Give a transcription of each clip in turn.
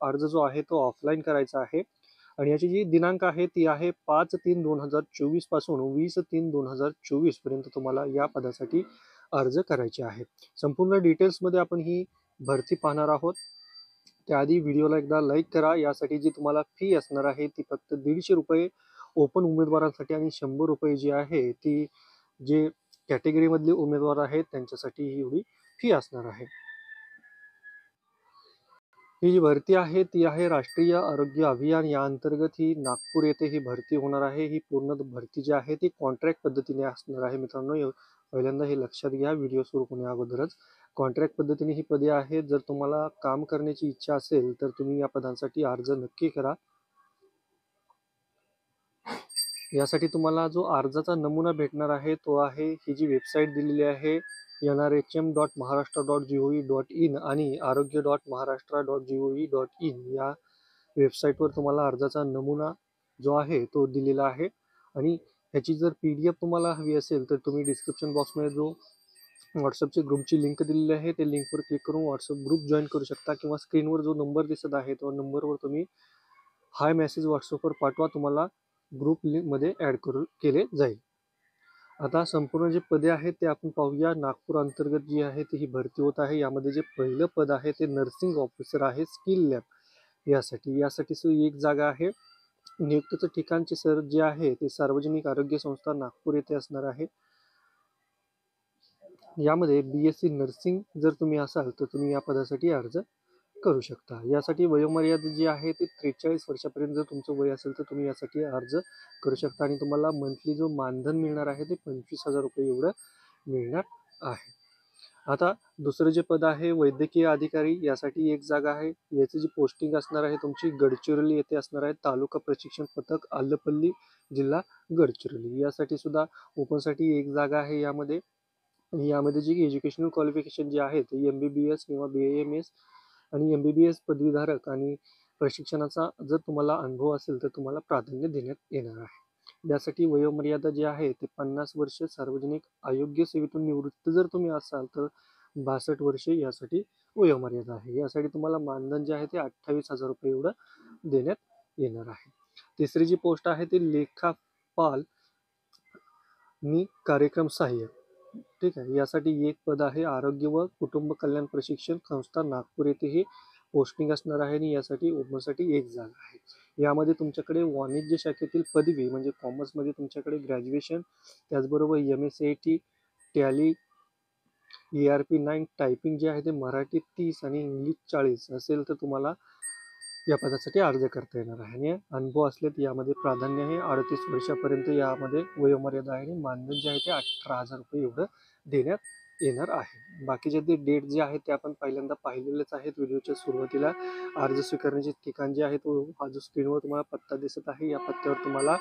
अर्ज जो आहे तो ऑफलाईन करायचा आहे आणि याची जी दिनांक आहे ती आहे 5/3/2024 पासून 20/3/2024 पर्यंत तुम्हाला या पदासाठी अर्ज करायचे आहे। संपूर्ण डिटेल्समध्ये आपण ही भरती पाहणार आहोत। त्याआधी व्हिडिओला एकदा लाईक करा। यासाठी जी तुम्हाला फी असणार आहे ती फक्त ₹150 ओपन उमेदवारांसाठी आणि ₹100 जी आहे ती जे कॅटेगरीमधले उमेदवार आहेत त्यांच्यासाठी ही एवढी फी असणार आहे। ही जी भरती आहे ती आहे राष्ट्रीय आरोग्य अभियान या अंतर्गत ही नागपूर येथे ही भरती होणार आहे। ही पूर्ण भरती जी आहे ती कॉन्ट्रॅक्ट पद्धतीने असणार आहे। मित्रांनो पहिल्यांदा हे लक्षात घ्या व्हिडिओ सुरू होण्या अगोदरच कॉन्ट्रॅक्ट पद्धतीने ही पदे आहेत। जर तुम्हाला काम करण्याची इच्छा असेल तर तुम्ही या पदांसाठी अर्ज नक्की करा। यासाठी तुम्हाला जो अर्जाचा नमुना भेटणार आहे तो आहे ही जी वेबसाईट दिलेली आहे nrhm.maharashtra.gov.in आणि arogya.maharashtra.gov.in या वेबसाईटवर तुम्हाला अर्जाचा नमुना जो आहे तो दिलेला आहे आणि ह्याची जर PDF तुम्हाला हवी असेल तर तुम्ही डिस्क्रिप्शन बॉक्समध्ये जो व्हॉट्सअपची ग्रुपची लिंक दिलेली आहे ते लिंकवर क्लिक करून व्हॉट्सअप ग्रुप जॉईन करू शकता किंवा स्क्रीनवर जो नंबर दिसत आहे तो नंबरवर तुम्ही हाय मेसेज व्हॉट्सअपवर पाठवा, तुम्हाला ग्रुप लिंकमध्ये ॲड केले जाईल। आता संपूर्ण जे पदे आहेत ते आपण पाहूया। नागपूर अंतर्गत जी आहे ती ही भरती होत आहे। यामध्ये जे पहिलं पद आहे ते नर्सिंग ऑफिसर आहे स्किल लॅब यासाठी एक जागा आहे। नियुक्तीचं ठिकाणचे सर जे आहे ते सार्वजनिक आरोग्य संस्था नागपूर येथे असणार आहे। यामध्ये BSc नर्सिंग जर तुम्ही असाल तर तुम्ही या पदासाठी अर्ज करू शकता। यासाठी वयोमर्यादा जी आहे ती 43 वर्षापर्यंत जर तुमचं वय असेल तर तुम्ही यासाठी अर्ज करू शकता आणि तुम्हाला मंथली जो मानधन मिळणार आहे ते 25,000 रुपये एवढं मिळणार आहे। आता दुसरं जे पद आहे वैद्यकीय अधिकारी यासाठी एक जागा आहे। याची जी पोस्टिंग असणार आहे तुमची गडचिरोली येथे असणार आहे। तालुका प्रशिक्षण पथक आलपल्ली जिल्हा गडचिरोली यासाठी सुद्धा ओपनसाठी एक जागा आहे। यामध्ये जी एज्युकेशनल क्वालिफिकेशन जे आहे ते MBBS किंवा BAMS आणि MBBS पदवीधारक आणि प्रशिक्षणाचा जर तुम्हाला अनुभव असेल तर तुम्हाला प्राधान्य देण्यात येणार आहे। यासाठी वयोमर्यादा जी आहे ते 50 वर्ष, सार्वजनिक आरोग्य सेवेतून निवृत्त जर तुम्ही असाल तर 62 वर्षे यासाठी वयोमर्यादा आहे। यासाठी तुम्हाला मानधन जे आहे ते 28,000 रुपये एवढं देण्यात येणार आहे। तिसरी जी पोस्ट आहे ती लेखापाल नि कार्यक्रम सहाय्यक, ठीक आहे। यासाठी एक पद आहे आरोग्य व कुटुंब कल्याण प्रशिक्षण संस्था नागपूर येथे ही पोस्टिंग असणार आहे आणि यासाठी ओपनसाठी एक जागा आहे। यामध्ये तुमच्याकडे वाणिज्य शाखेतील पदवी म्हणजे कॉमर्समध्ये तुमच्याकडे ग्रॅज्युएशन, त्याचबरोबर MSAT, टॅली, ERP9 टायपिंग जे आहे ते मराठी 30 आणि इंग्लिश 40 असेल तर तुम्हाला या पदासाठी अर्ज करता येणार आहे। आणि अनुभव असले तर यामध्ये प्राधान्य आहे। 38 वर्षापर्यंत यामध्ये वयोमर्यादा आहे आणि मानधन जे आहे ते 18,000 रुपये एवढं देण्यात येणार आहे। बाकीचे ते डेट जे आहेत ते आपण पहिल्यांदा पाहिलेलेच आहेत व्हिडिओच्या सुरुवातीला। अर्ज स्वीकारण्याचे ठिकाण जे आहे तो हा जो स्क्रीनवर तुम्हाला पत्ता दिसत आहे या पत्त्यावर तुम्हाला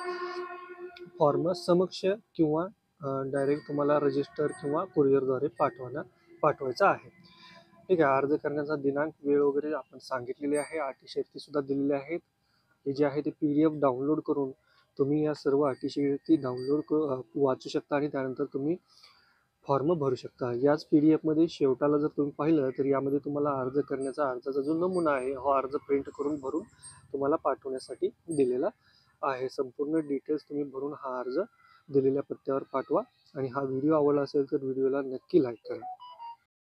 फॉर्म समक्ष किंवा डायरेक्ट तुम्हाला रजिस्टर किंवा कुरिअरद्वारे पाठवायचा आहे, ठीक आहे। अर्ज करण्याचा दिनांक वेळ वगैरे आपण सांगितलेली आहे। अटी शर्ती सुद्धा दिलेल्या आहेत। हे जे आहे ते PDF डाउनलोड करून तुम्ही या सर्व अटी शर्ती वाचू शकता आणि त्यानंतर तुम्ही फॉर्म भरू शकता। याच PDF मध्ये शेवटाला जर तुम्ही पाहिलं तर यामध्ये तुम्हाला अर्जाचा जो नमुना आहे हा अर्ज प्रिंट करून भरून तुम्हाला पाठवण्यासाठी दिलेला आहे। संपूर्ण डिटेल्स तुम्ही भरून हा अर्ज दिलेल्या पत्त्यावर पाठवा आणि हा व्हिडिओ आवडला असेल तर व्हिडिओला नक्की लाईक करा।